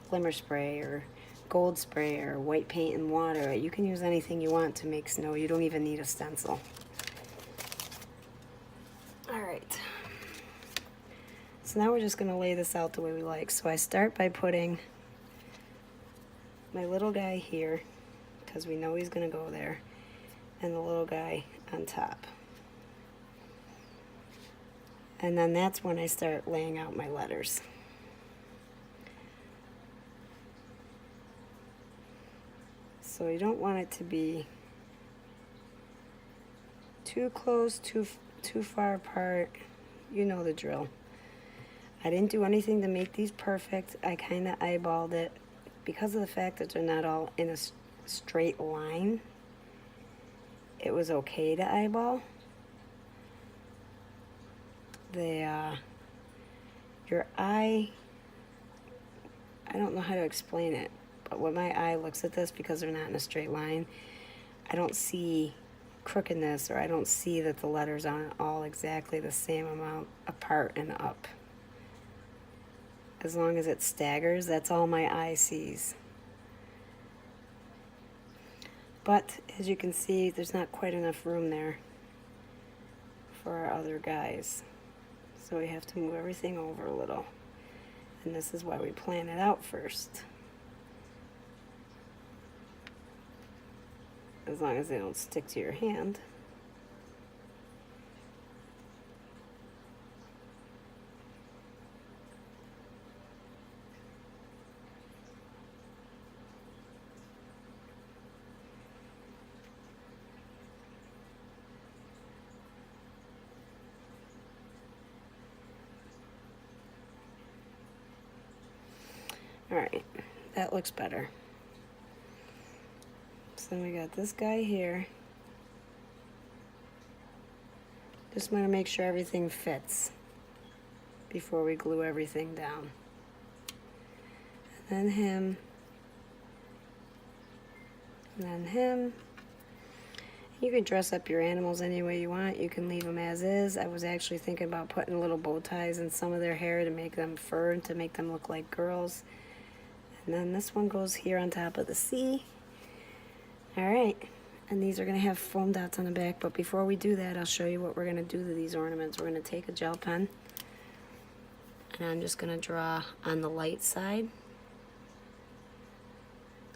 glimmer spray or gold spray or white paint and water. You can use anything you want to make snow. You don't even need a stencil. Alright. So now we're just going to lay this out the way we like. So I start by putting my little guy here, because we know he's going to go there, and the little guy on top. And then that's when I start laying out my letters. So you don't want it to be too close, too far apart. You know the drill. I didn't do anything to make these perfect. I kind of eyeballed it. Because of the fact that they're not all in a straight line, it was okay to eyeball. Your eye, I don't know how to explain it, but when my eye looks at this, because they're not in a straight line, I don't see crookedness, or I don't see that the letters aren't all exactly the same amount apart and up. As long as it staggers, that's all my eye sees. But as you can see, there's not quite enough room there for our other guys. So we have to move everything over a little. And this is why we plan it out first. As long as they don't stick to your hand. Alright, that looks better. So then we got this guy here. Just want to make sure everything fits before we glue everything down. And then him. And then him. You can dress up your animals any way you want. You can leave them as is. I was actually thinking about putting little bow ties in some of their hair to make them fur, to make them look like girls. And then this one goes here on top of the C. Alright, and these are going to have foam dots on the back, but before we do that, I'll show you what we're going to do to these ornaments. We're going to take a gel pen, and I'm just going to draw on the light side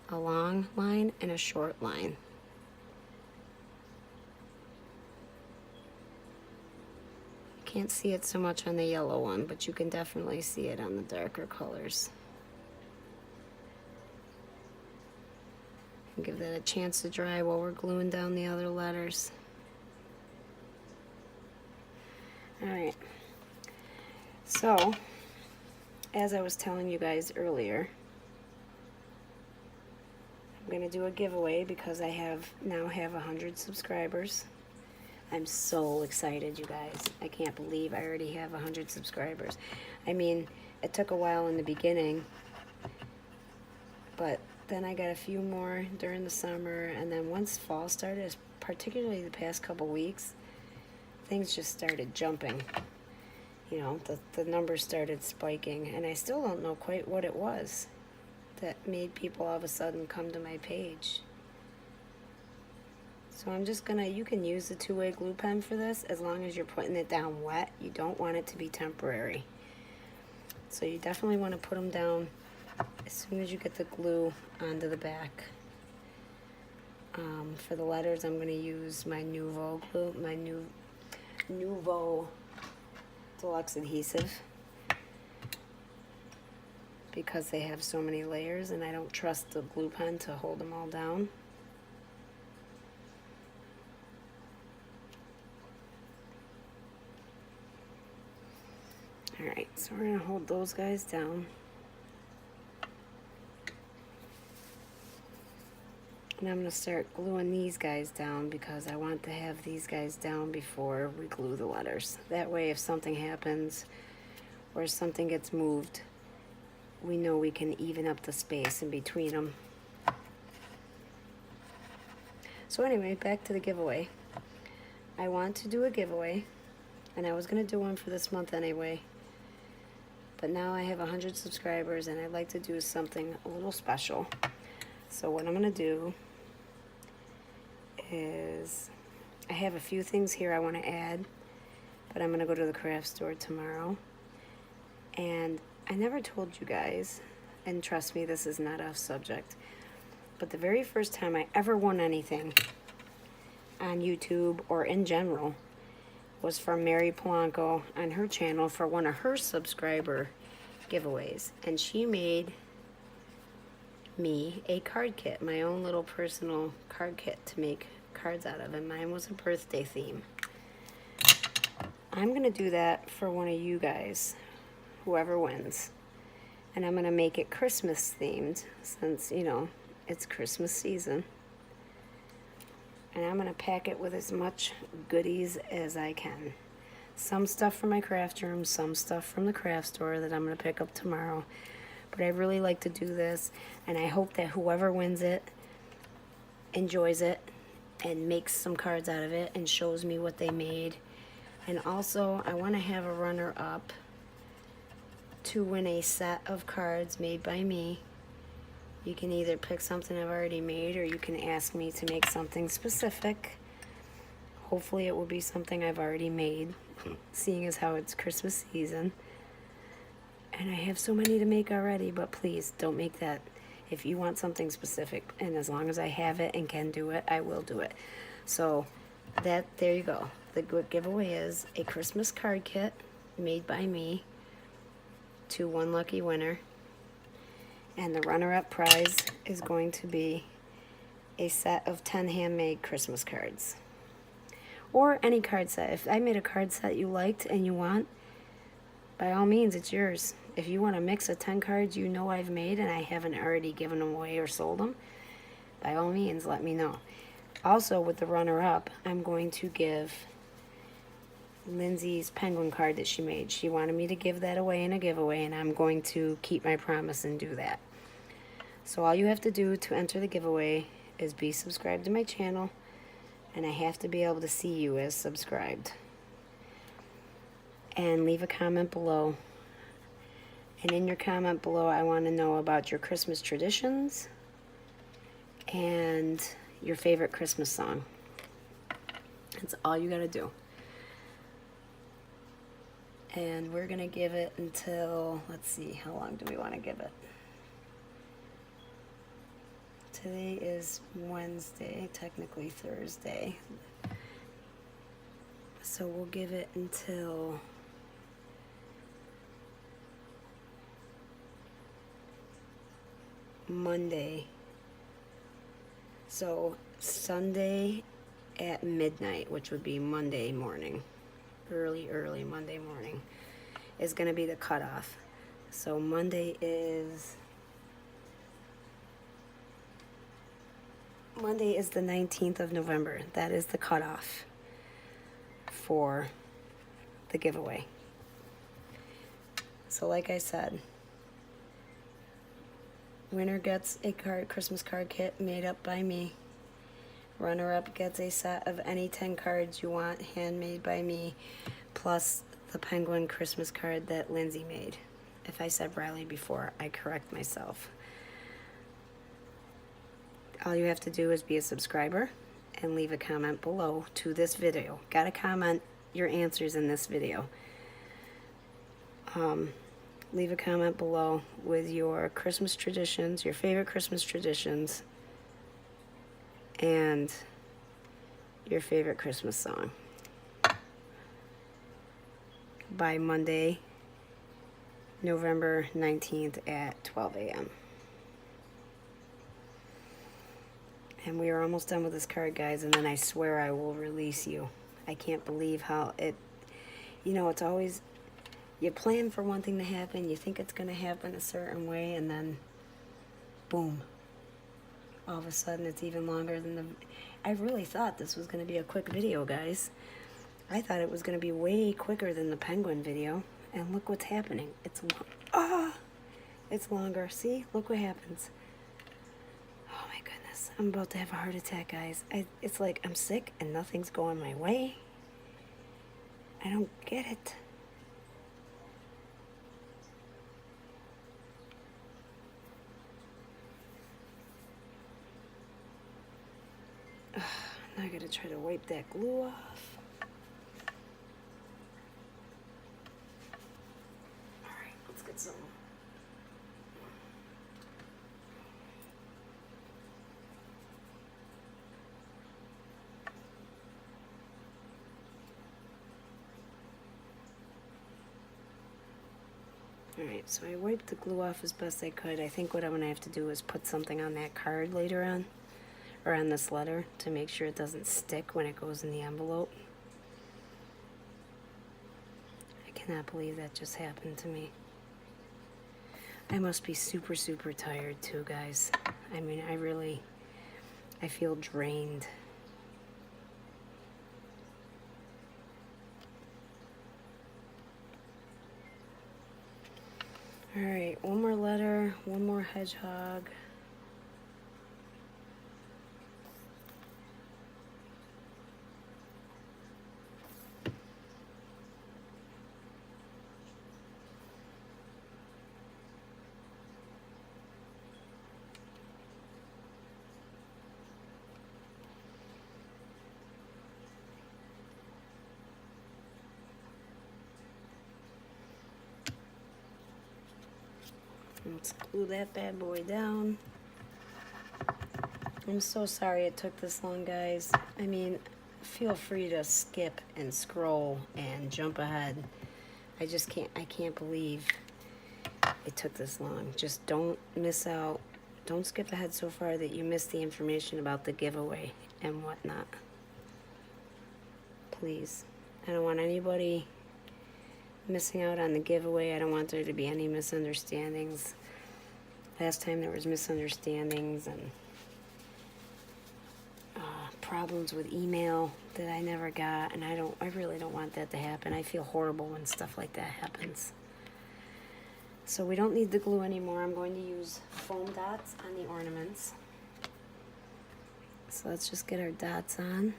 a long line and a short line. You can't see it so much on the yellow one, but you can definitely see it on the darker colors. And give that a chance to dry while we're gluing down the other letters. Alright, so as I was telling you guys earlier, I'm going to do a giveaway because I now have 100 subscribers. I'm so excited, you guys. I can't believe I already have 100 subscribers. I mean, it took a while in the beginning, but then I got a few more during the summer, and then once fall started, particularly the past couple weeks, things just started jumping. You know, the numbers started spiking, and I still don't know quite what it was that made people all of a sudden come to my page. So I'm just gonna, you can use the two-way glue pen for this as long as you're putting it down wet. You don't want it to be temporary. So you definitely want to put them down as soon as you get the glue onto the back. For the letters, I'm going to use my Nuvo glue, my Nuvo Deluxe adhesive, because they have so many layers and I don't trust the glue pen to hold them all down. Alright, so we're going to hold those guys down. And I'm going to start gluing these guys down because I want to have these guys down before we glue the letters. That way if something happens or something gets moved, we know we can even up the space in between them. So anyway, back to the giveaway. I want to do a giveaway, and I was going to do one for this month anyway. But now I have 100 subscribers and I'd like to do something a little special. So what I'm going to do is, I have a few things here I want to add, but I'm going to go to the craft store tomorrow. And I never told you guys, and trust me, this is not off subject, but the very first time I ever won anything on YouTube or in general was from Mary Polanco on her channel for one of her subscriber giveaways. And she made me a card kit, my own little personal card kit to make cards out of, and mine was a birthday theme. I'm gonna do that for one of you guys, whoever wins, and I'm gonna make it Christmas themed since, you know, it's Christmas season, and I'm gonna pack it with as much goodies as I can. Some stuff from my craft room, some stuff from the craft store that I'm gonna pick up tomorrow. But I really like to do this, and I hope that whoever wins it enjoys it and makes some cards out of it and shows me what they made. And also, I want to have a runner-up to win a set of cards made by me. You can either pick something I've already made, or you can ask me to make something specific. Hopefully it will be something I've already made, seeing as how it's Christmas season. And I have so many to make already, but please don't make that. If you want something specific, and as long as I have it and can do it, I will do it. So there you go. The good giveaway is a Christmas card kit made by me to one lucky winner. And the runner-up prize is going to be a set of 10 handmade Christmas cards. Or any card set. If I made a card set you liked and you want, by all means, it's yours. If you want a mix of 10 cards you know I've made and I haven't already given them away or sold them, by all means, let me know. Also, with the runner-up, I'm going to give Lindsay's penguin card that she made. She wanted me to give that away in a giveaway, and I'm going to keep my promise and do that. So all you have to do to enter the giveaway is be subscribed to my channel, and I have to be able to see you as subscribed. And leave a comment below. And in your comment below, I want to know about your Christmas traditions and your favorite Christmas song. That's all you got to do. And we're going to give it until, let's see, how long do we want to give it? Today is Wednesday, technically Thursday. So we'll give it until Monday. So Sunday at midnight, which would be Monday morning, early Monday morning, is going to be the cutoff. So Monday is the 19th of November. That is the cutoff for the giveaway. So like I said, winner gets a Christmas card kit made up by me. Runner-up gets a set of any 10 cards you want, handmade by me, plus the penguin Christmas card that Lindsay made. If I said Riley before, I correct myself. All you have to do is be a subscriber and leave a comment below to this video. Gotta comment your answers in this video. Leave a comment below with your Christmas traditions, your favorite Christmas traditions, and your favorite Christmas song by Monday, November 19th at 12 a.m. And we are almost done with this card, guys, and then I swear I will release you. I can't believe how it, you know, it's always, you plan for one thing to happen, you think it's going to happen a certain way, and then boom. All of a sudden it's even longer than the... I really thought this was going to be a quick video, guys. I thought it was going to be way quicker than the penguin video. And look what's happening. It's it's longer. See? Look what happens. Oh my goodness. I'm about to have a heart attack, guys. It's like I'm sick and nothing's going my way. I don't get it. gotta try to wipe that glue off. Alright, let's get some. Alright, so I wiped the glue off as best I could. I think what I'm going to have to do is put something on that card later on, or on this letter, to make sure it doesn't stick when it goes in the envelope. I cannot believe that just happened to me. I must be super, super tired too, guys. I mean, I feel drained. Alright, one more letter, one more hedgehog. Let's glue that bad boy down. I'm so sorry it took this long, guys. I mean, feel free to skip and scroll and jump ahead. I can't believe it took this long. Just don't miss out. Don't skip ahead so far that you miss the information about the giveaway and whatnot. Please. I don't want anybody missing out on the giveaway. I don't want there to be any misunderstandings. Last time there was misunderstandings and problems with email that I never got, and I really don't want that to happen. I feel horrible when stuff like that happens. So we don't need the glue anymore. I'm going to use foam dots on the ornaments. So let's just get our dots on.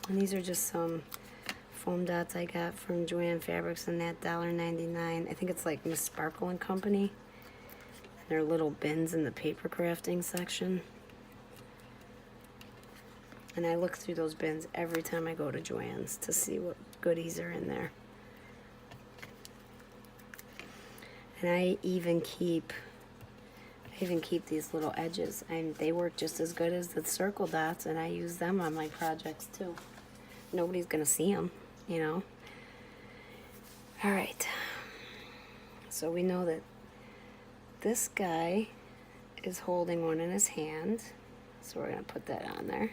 And these are just some foam dots I got from Joann Fabrics in that $1.99. I think it's like Miss Sparkle and Company. And they're little bins in the paper crafting section. And I look through those bins every time I go to Joann's to see what goodies are in there. And I even keep these little edges. They work just as good as the circle dots, and I use them on my projects too. Nobody's gonna see them, you know. All right. So we know that this guy is holding one in his hand. So we're gonna put that on there.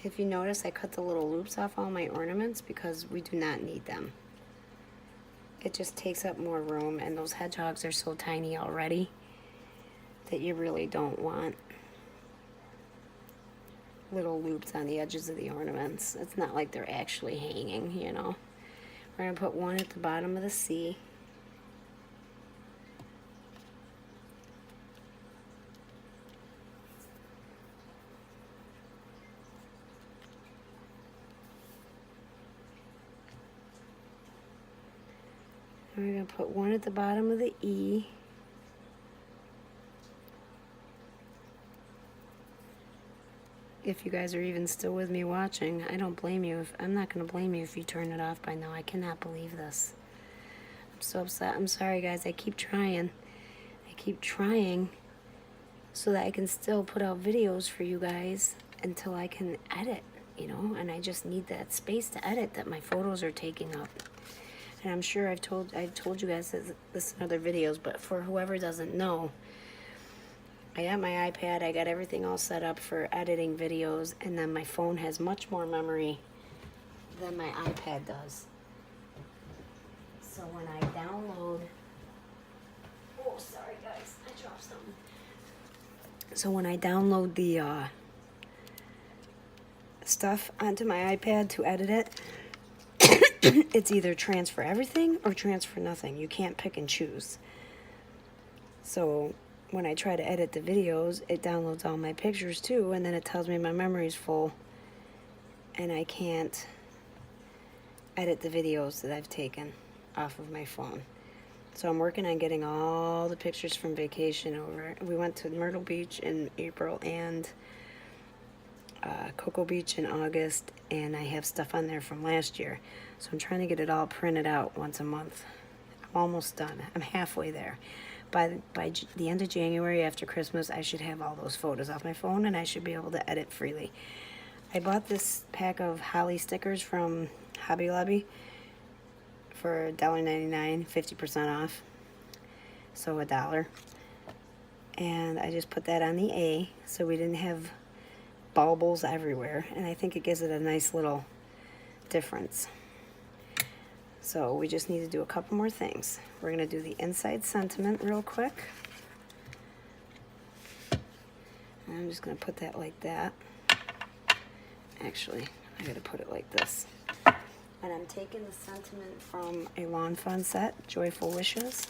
If you notice, I cut the little loops off all my ornaments because we do not need them. It just takes up more room, and those hedgehogs are so tiny already that you really don't want little loops on the edges of the ornaments. It's not like they're actually hanging, you know. We're going to put one at the bottom of the C. And we're going to put one at the bottom of the E. If you guys are even still with me watching, I don't blame you. I'm not going to blame you if you turn it off by now. I cannot believe this. I'm so upset. I'm sorry, guys. I keep trying. I keep trying so that I can still put out videos for you guys until I can edit, you know, and I just need that space to edit that my photos are taking up. And I'm sure I've told you guys this in other videos, but for whoever doesn't know, I got my iPad, I got everything all set up for editing videos, and then my phone has much more memory than my iPad does. So when I download, oh sorry guys, I dropped something. So when I download the stuff onto my iPad to edit it, it's either transfer everything or transfer nothing. You can't pick and choose. So when I try to edit the videos, it downloads all my pictures too, and then it tells me my memory's full, and I can't edit the videos that I've taken off of my phone. So I'm working on getting all the pictures from vacation over. We went to Myrtle Beach in April and Cocoa Beach in August, and I have stuff on there from last year. So I'm trying to get it all printed out once a month. I'm almost done. I'm halfway there. By the end of January, after Christmas, I should have all those photos off my phone, and I should be able to edit freely. I bought this pack of holly stickers from Hobby Lobby for $1.99, 50% off, so $1. And I just put that on the A, so we didn't have baubles everywhere, and I think it gives it a nice little difference. So we just need to do a couple more things. We're going to do the inside sentiment real quick. And I'm just going to put that like that. Actually, I got to put it like this. And I'm taking the sentiment from a Lawn Fun set, Joyful Wishes.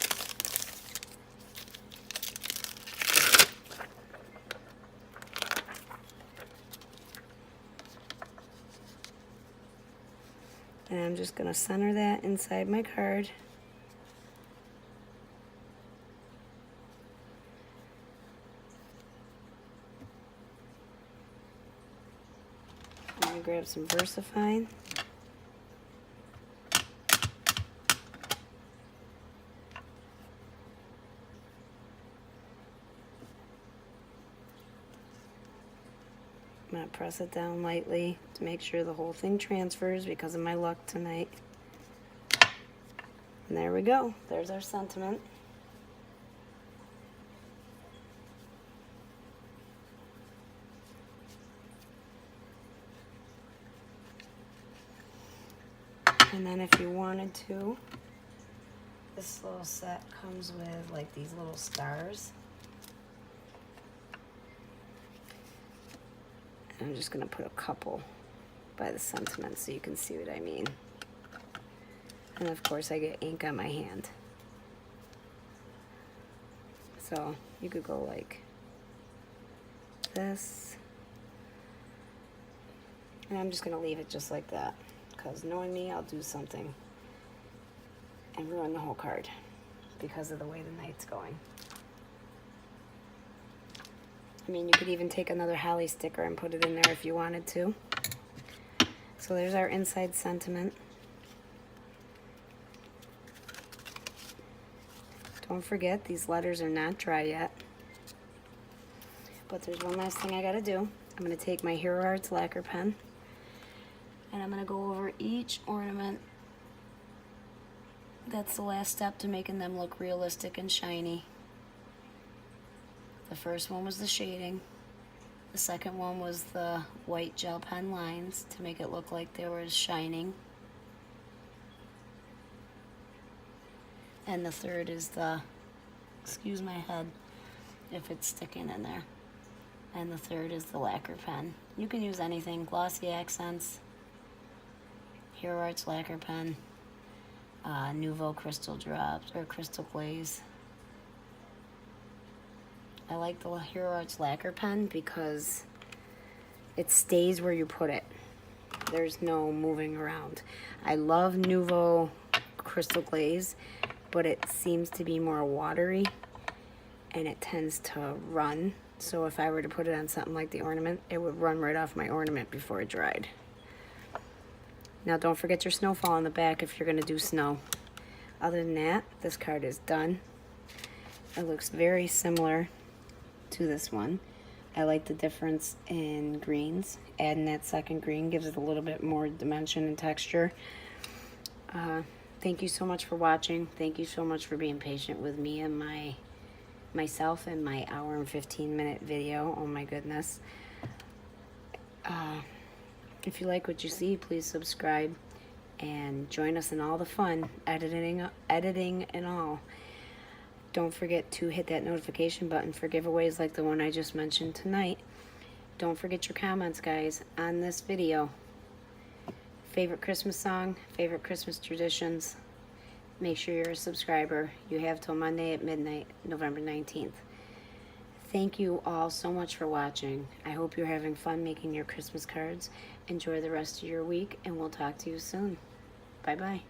And I'm just going to center that inside my card. I'm going to grab some VersaFine. I'm going to press it down lightly to make sure the whole thing transfers because of my luck tonight. And there we go. There's our sentiment. And then if you wanted to, this little set comes with like these little stars. I'm just going to put a couple by the sentiment so you can see what I mean. And of course I get ink on my hand. So you could go like this. And I'm just going to leave it just like that, because knowing me, I'll do something and ruin the whole card because of the way the night's going. I mean, you could even take another holly sticker and put it in there if you wanted to. So there's our inside sentiment. Don't forget, these letters are not dry yet. But there's one last thing I gotta do. I'm gonna take my Hero Arts lacquer pen and I'm gonna go over each ornament. That's the last step to making them look realistic and shiny. The first one was the shading. The second one was the white gel pen lines to make it look like they were shining. And the third is the, excuse my head if it's sticking in there. And the third is the lacquer pen. You can use anything, glossy accents, Hero Arts lacquer pen, Nouveau crystal drops or crystal glaze. I like the Hero Arts lacquer pen because it stays where you put it. There's no moving around. I love Nouveau crystal glaze, but it seems to be more watery and it tends to run. So if I were to put it on something like the ornament, it would run right off my ornament before it dried. Now don't forget your snowfall on the back if you're gonna do snow. Other than that, this card is done. It looks very similar to this one. I like the difference in greens. Adding that second green gives it a little bit more dimension and texture. Thank you so much for watching. Thank you so much for being patient with me and myself and my hour and 15-minute video. Oh my goodness. If you like what you see, please subscribe and join us in all the fun, editing and all. Don't forget to hit that notification button for giveaways like the one I just mentioned tonight. Don't forget your comments, guys, on this video. Favorite Christmas song, favorite Christmas traditions. Make sure you're a subscriber. You have till Monday at midnight, November 19th. Thank you all so much for watching. I hope you're having fun making your Christmas cards. Enjoy the rest of your week, and we'll talk to you soon. Bye-bye.